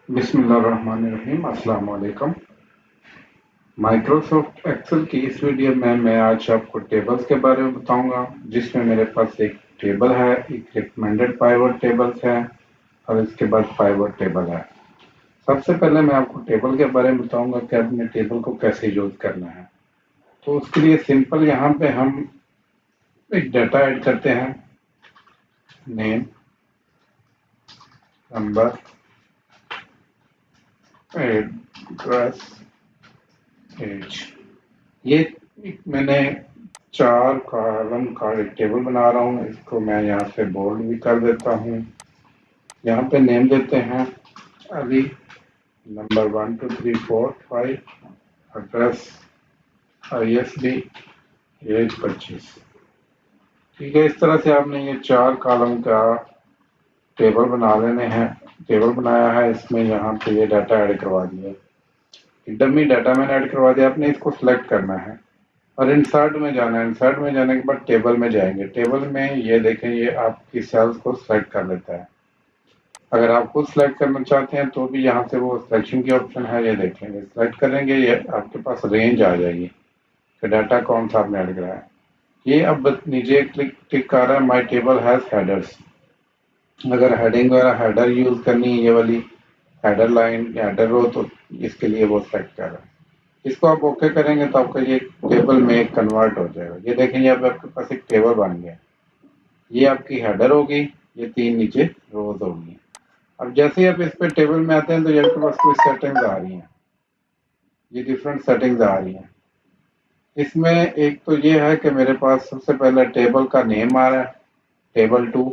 बिस्मिल्लाहिर्रहमानिर्रहीम। अस्सलाम वालेकुम। माइक्रोसॉफ्ट एक्सेल की इस वीडियो में मैं आज आपको टेबल्स के बारे में बताऊंगा, जिसमें मेरे पास एक टेबल है, एक रिकमेंडेड पाइवट टेबल्स है और इसके बाद पाइवट टेबल है। सबसे पहले मैं आपको टेबल के बारे में बताऊंगा कि अपने टेबल को कैसे यूज करना है। तो उसके लिए सिंपल यहाँ पे हम एक डाटा ऐड करते हैं, नेम, नंबर, एड्रेस, एज। ये मैंने 4 कॉलम का एक टेबल बना रहा हूँ। इसको मैं यहाँ से बोल्ड भी कर देता हूँ। यहाँ पे नेम देते हैं Ali, number 1 2 3 4 5, address ISD, age 25। ठीक है, इस तरह से आपने ये 4 कॉलम का टेबल बना लेने हैं। टेबल बनाया है, इसमें यहाँ पे ये डाटा ऐड करवा दिया। डमी डाटा मैंने ऐड करवा दिया। आपने इसको सिलेक्ट करना है और इंसर्ट में जाना है। इंसर्ट में जाने के बाद टेबल में जाएंगे। टेबल में ये देखें, ये आपकी सेल्स को सिलेक्ट कर लेता है। अगर आप खुद सिलेक्ट करना चाहते हैं तो भी यहाँ से वो सिलेक्शन की ऑप्शन है, ये देखेंगे। सिलेक्ट करेंगे, ये आपके पास रेंज आ जाएगी कि डाटा कौन सा आपने ऐड कराया है। ये अब नीचे क्लिक टिक आ रहा है, माई टेबल हैज हेडर्स। अगर हेडिंग वगैरह हेडर यूज करनी है, ये वाली हेडर लाइन या हेडर रो, तो इसके लिए वो सिलेक्ट कर रहा है। इसको आप ओके करेंगे तो आपका ये टेबल में कन्वर्ट हो जाएगा। ये देखेंगे, अब आपके पास एक टेबल बन गया। ये आपकी हेडर होगी, ये 3 नीचे रोज होगी। अब जैसे ही आप इस पे टेबल में आते हैं तो ये आपके पास कुछ सेटिंग्स आ रही हैं। ये डिफरेंट सेटिंग्स आ रही हैं। इसमें एक तो ये है कि मेरे पास सबसे पहले टेबल का नेम आ रहा है, टेबल 2।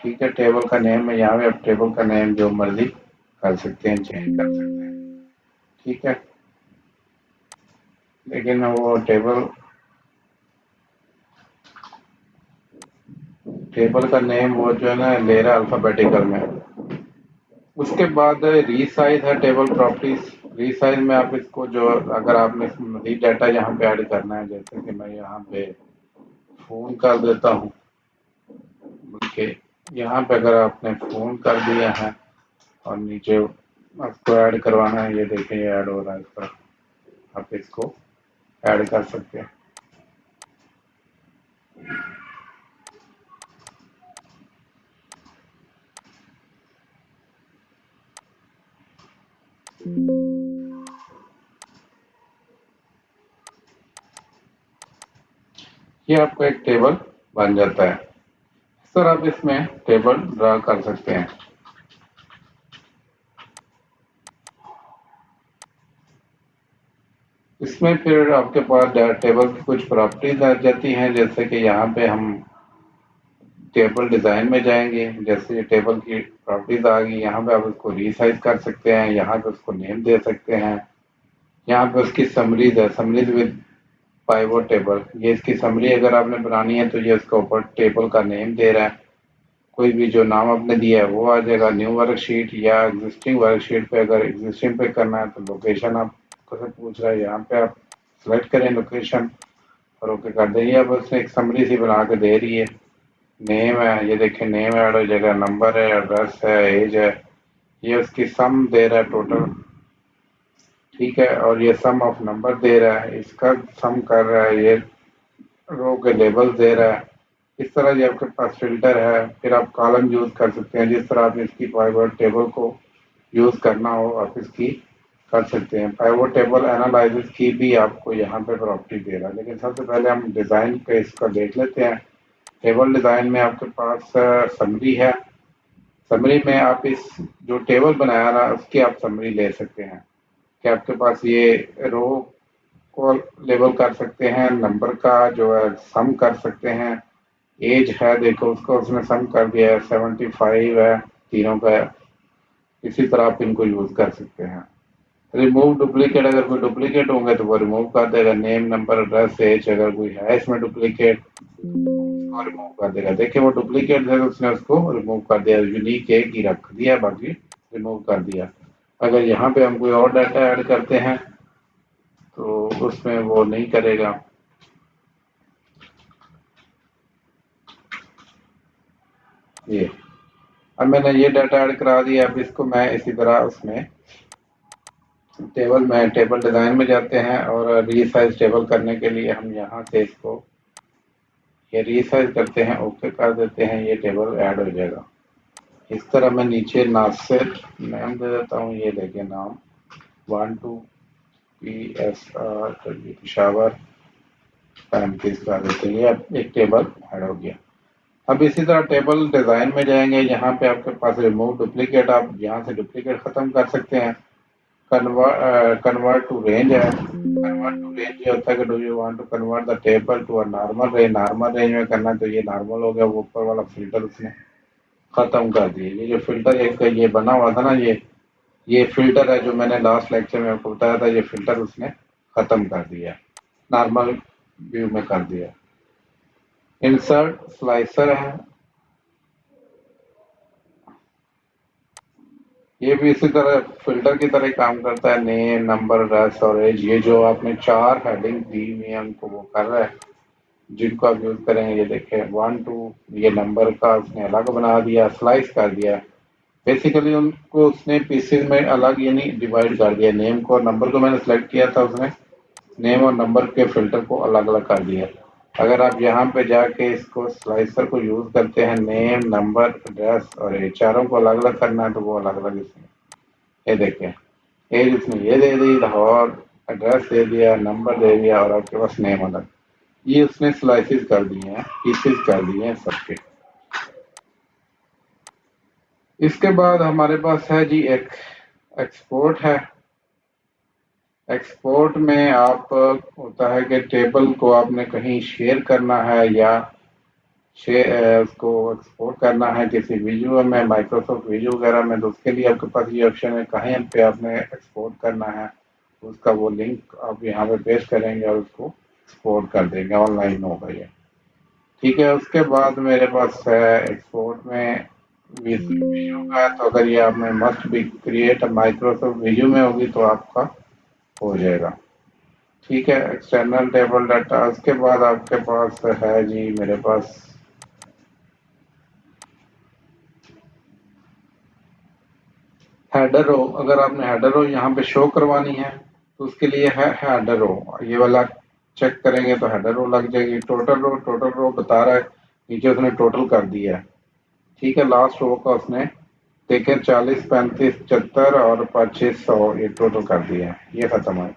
ठीक है, टेबल का नेम है। यहाँ पे आप टेबल का नेम जो मर्जी कर सकते हैं, चेंज कर सकते हैं। ठीक है, लेकिन वो टेबल का नेम वो जो है ना, ले रहा है अल्फाबेटिकल में। उसके बाद रीसाइज है, टेबल प्रॉपर्टीज। रीसाइज में आप इसको जो, अगर आपने मजीद डाटा यहाँ पे ऐड करना है, जैसे कि मैं यहाँ पे फोन कर देता हूँ, बल्कि यहाँ पे अगर आपने फोन कर दिया है और नीचे आपको ऐड करवाना है, ये देखें ये ऐड हो रहा है। इस पर आप इसको ऐड कर सकते हैं। ये आपको एक टेबल बन जाता है। इस तरह आप इसमें टेबल ड्रा कर सकते हैं। इसमें फिर आपके पास टेबल की कुछ प्रॉपर्टीज आ जाती हैं, जैसे कि यहाँ पे हम टेबल डिज़ाइन में जाएंगे। जैसे ये टेबल की प्रॉपर्टीज आ गई, यहाँ पे आप उसको रीसाइज कर सकते हैं, यहाँ पे उसको नेम दे सकते हैं। यहाँ पे उसकी समरीज है, समरीज विद पाइवट टेबल। ये इसकी समरी अगर आपने बनानी है तो ये उसका ऊपर टेबल का नेम दे रहा है। कोई भी जो नाम आपने दिया है वो आ जाएगा। न्यू वर्कशीट या एग्जिस्टिंग वर्कशीट पे, अगर एग्जिस्टिंग पे करना है तो लोकेशन आपको से पूछ रहा है, यहाँ पे आप सेलेक्ट करें लोकेशन और ओके कर दें। अब उसने एक समरी सी बना के दे रही है। नेम है, ये देखें नेम ऐड हो जाएगा, नंबर है, एड्रेस है, एज है। ये उसकी सम दे रहा है टोटल। ठीक है, और ये सम ऑफ नंबर दे रहा है, इसका सम कर रहा है, ये रो के लेबल दे रहा है। इस तरह ये आपके पास फिल्टर है। फिर आप कॉलम यूज कर सकते हैं, जिस तरह आप इसकी पाइवट टेबल को यूज करना हो आप इसकी कर सकते हैं। पाइवट टेबल एनालिसिस की भी आपको यहाँ पे प्रॉपर्टी दे रहा है। लेकिन सबसे पहले हम डिजाइन पे इसका देख लेते हैं। टेबल डिजाइन में आपके पास समरी है। समरी में आप इस जो टेबल बनाया ना, उसकी आप समरी ले सकते हैं कि आपके पास ये रो को लेबल कर सकते हैं, नंबर का जो है सम कर सकते हैं। एज है, देखो उसको उसने सम कर दिया है, 75 है तीनों का। इसी तरह आप इनको यूज कर सकते हैं। रिमूव डुप्लीकेट, अगर कोई डुप्लीकेट होंगे तो वो रिमूव कर देगा। नेम, नंबर, एड्रेस, एज, अगर कोई है इसमें डुप्लीकेट उसको रिमूव कर देगा। देखिए वो डुप्लीकेट है तो उसने उसको रिमूव कर दिया। यूनिक एक ही रख दिया, बाकी रिमूव कर दिया। अगर यहाँ पे हम कोई और डाटा ऐड करते हैं तो उसमें वो नहीं करेगा। ये अब मैंने ये डाटा ऐड करा दिया। अब इसको मैं इसी तरह उसमें टेबल डिज़ाइन में जाते हैं और रीसाइज टेबल करने के लिए हम यहाँ से इसको ये रीसाइज करते हैं, ओके कर देते हैं, ये टेबल ऐड हो जाएगा। इस तरह मैं नीचे नासिर नाम दे देता हूँ, ये देखिए नाम 12PSR पेशावर 35 कर देते हैं। ये अब एक टेबल ऐड हो गया। अब इसी तरह टेबल डिज़ाइन में जाएंगे, यहाँ पे आपके पास रिमूव डुप्लीकेट, आप यहाँ से डुप्लीकेट ख़त्म कर सकते हैं। कन्वर्ट टू रेंज है। कन्वर्ट टू रेंज ये होता है कि do you want to convert the table to a normal range में करना, तो ये नॉर्मल हो गया। वो ऊपर वाला फिल्टर उसने खत्म कर दिया। ये जो फिल्टर एक ये बना हुआ था ना, ये फिल्टर है जो मैंने लास्ट लेक्चर में आपको बताया था, ये फिल्टर उसने खत्म कर दिया, नॉर्मल व्यू में कर दिया। इंसर्ट स्लाइसर है, ये भी इसी तरह फिल्टर की तरह काम करता है। नेम, नंबर, एड्रेस और एज, ये जो आपने 4 हेडिंग दी हुई है उनको वो कर रहा है, जिनको आप यूज करेंगे। ये देखें 1 2, ये नंबर का उसने अलग बना दिया, स्लाइस कर दिया। बेसिकली उनको उसने पीसेज में अलग यानी डिवाइड कर दिया। नेम को और नंबर को मैंने सेलेक्ट किया था, उसने नेम और नंबर के फिल्टर को अलग अलग कर दिया। अगर आप यहाँ पे जाके इसको स्लाइसर को यूज करते हैं, नेम, नंबर, एड्रेस और एज चारों को अलग अलग करना है, तो वो अलग अलग इसमें ये देखें। एज उसने ये दे दी और एड्रेस दे दिया, नंबर दे दिया और आपके पास नेम अलग। ये उसने स्लाइसेस कर दिए हैं, पीसेस कर दिए हैं सबके। इसके बाद हमारे पास है जी एक एक्सपोर्ट है। एक्सपोर्ट में आप होता है कि टेबल को आपने कहीं शेयर करना है या उसको एक्सपोर्ट करना है किसी विजुअल में, माइक्रोसॉफ्ट विजू वगैरह में, तो उसके लिए आपके पास ये ऑप्शन है कहीं पे आपने एक्सपोर्ट करना है। उसका वो लिंक आप यहाँ पे पेस्ट करेंगे और उसको एक्सपोर्ट कर देंगे, ऑनलाइन होगा ये। ठीक है, उसके बाद मेरे पास है एक्सपोर्ट में विजू का, तो अगर ये आपने must be create Microsoft Viju में होगी तो आपका हो जाएगा। ठीक है, एक्सटर्नल टेबल डाटा। उसके बाद आपके पास है जी मेरे पास हेडर रो। अगर आपने हेडर रो यहाँ पे शो करवानी है तो उसके लिए है हेडर रो, ये वाला चेक करेंगे तो हेडर रो लग जाएगी। टोटल रो बता रहा है, नीचे उसने टोटल कर दिया है। ठीक है, लास्ट रो का उसने देखें 40, 35, 75 और 2500 ये टोटल कर दिया है, ये खत्म है।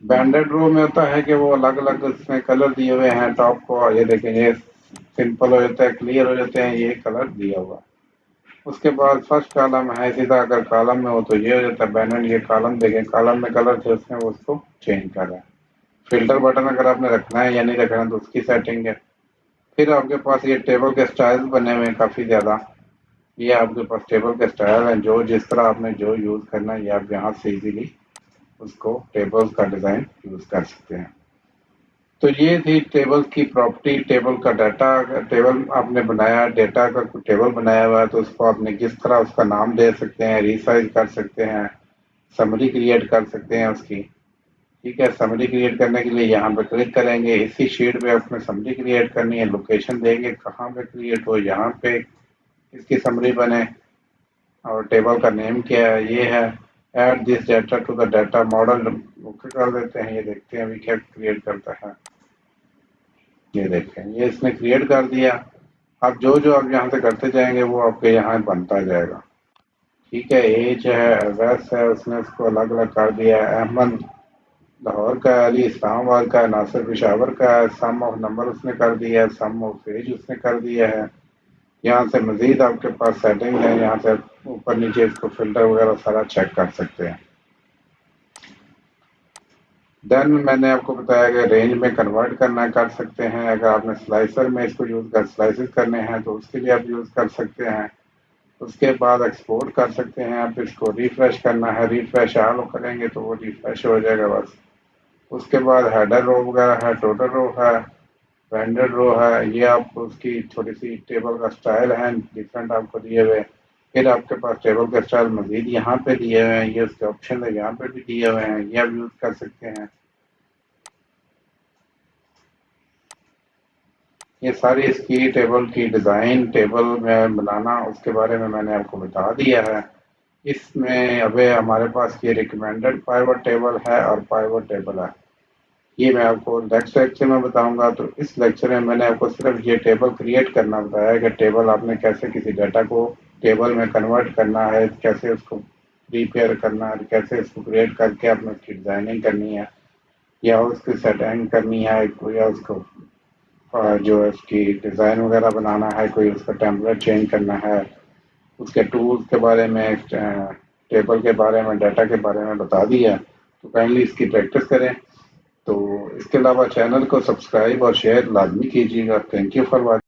बैंडेड रो में होता है कि वो अलग अलग उसमें कलर दिए हुए हैं टॉप को, ये देखें ये सिंपल हो जाता है, क्लियर हो जाते हैं, ये कलर दिया हुआ। उसके बाद फर्स्ट कॉलम है, सीधा अगर कॉलम में हो तो ये हो जाता है बैंडेड। ये कॉलम देखें, कॉलम में कलर थे उसने वो उसको चेंज कर रहा है। फिल्टर बटन अगर आपने रखना है या नहीं रखना है तो उसकी सेटिंग है। फिर आपके पास ये टेबल के स्टाइल बने हुए हैं काफ़ी ज़्यादा। ये आपके पास टेबल के स्टाइल हैं, जो जिस तरह आपने जो यूज़ करना है ये आप यहाँ से इजीली उसको टेबल का डिज़ाइन यूज़ कर सकते हैं। तो ये थी टेबल की प्रॉपर्टी, टेबल का डाटा। टेबल आपने बनाया, डेटा का टेबल बनाया हुआ है तो उसको आपने किस तरह उसका नाम दे सकते हैं, रिसाइज कर सकते हैं, समरी क्रिएट कर सकते हैं उसकी। ठीक है, समरी क्रिएट करने के लिए यहाँ पे क्लिक करेंगे, इसी शीट पे अपने समरी क्रिएट करनी है, लोकेशन देंगे कहाँ पे क्रिएट हो, यहाँ पे इसकी समरी बने और टेबल का नेम क्या है, ये है। Add this data to the data model, okay कर देते हैं। ये देखते हैं अभी क्या क्रिएट करता है। ये देखें ये इसने क्रिएट कर दिया। अब जो जो आप यहाँ से करते जाएंगे वो आपके यहाँ बनता जाएगा। ठीक है, एज है, एड्रेस है, उसने उसको अलग अलग कर दिया है। अहमद लाहौर का है, अली इस्लामाबाद का है, नासिर पेशावर का है। सम ऑफ नंबर उसने कर दिया है, सम ऑफ एज उसने कर दिया है। यहाँ से मजीद आपके पास सेटिंग है, यहाँ से ऊपर नीचे इसको फिल्टर वगैरह सारा चेक कर सकते हैं। देन मैंने आपको बताया कि रेंज में कन्वर्ट करना कर सकते हैं। अगर आपने स्लाइसर में इसको यूज़ कर स्लाइसिस करने हैं तो उसके लिए आप यूज़ कर सकते हैं। उसके बाद एक्सपोर्ट कर सकते हैं। आप इसको रिफ्रेश करना है, रिफ्रेश ऑल करेंगे तो वो रिफ्रेश हो जाएगा बस। उसके बाद हेडर रो वगैरह है, टोटल रो है, ब्रांडेड रो है, ये आप उसकी थोड़ी सी टेबल का स्टाइल है डिफरेंट आपको दिए हुए। फिर आपके पास टेबल का स्टाइल मजीद यहाँ पे दिए हुए हैं, ये उसके ऑप्शन है यहाँ पे भी दिए हुए हैं, ये आप यूज़ कर सकते हैं। ये सारी इसकी टेबल की डिज़ाइन, टेबल में बनाना, उसके बारे में मैंने आपको बता दिया है। इसमें अभी हमारे पास ये रिकमेंडेड पाइवट टेबल है और पाइवट टेबल है। ये मैं आपको नेक्स्ट लेक्चर में बताऊंगा। तो इस लेक्चर में मैंने आपको सिर्फ ये टेबल क्रिएट करना बताया है कि टेबल आपने कैसे किसी डाटा को टेबल में कन्वर्ट करना है, कैसे उसको प्रिपेयर करना है, कैसे इसको क्रिएट करके आपने उसकी डिज़ाइनिंग करनी है या उसकी सेटिंग करनी है, या उसको जो है उसकी डिज़ाइन वगैरह बनाना है, कोई उसका टेम्पलेट चेंज करना है, उसके टूल्स के बारे में, टेबल के बारे में, डाटा के बारे में बता दिया। तो काइंडली इसकी प्रैक्टिस करें। तो इसके अलावा चैनल को सब्सक्राइब और शेयर लाजमी कीजिएगा। Thank you for watching.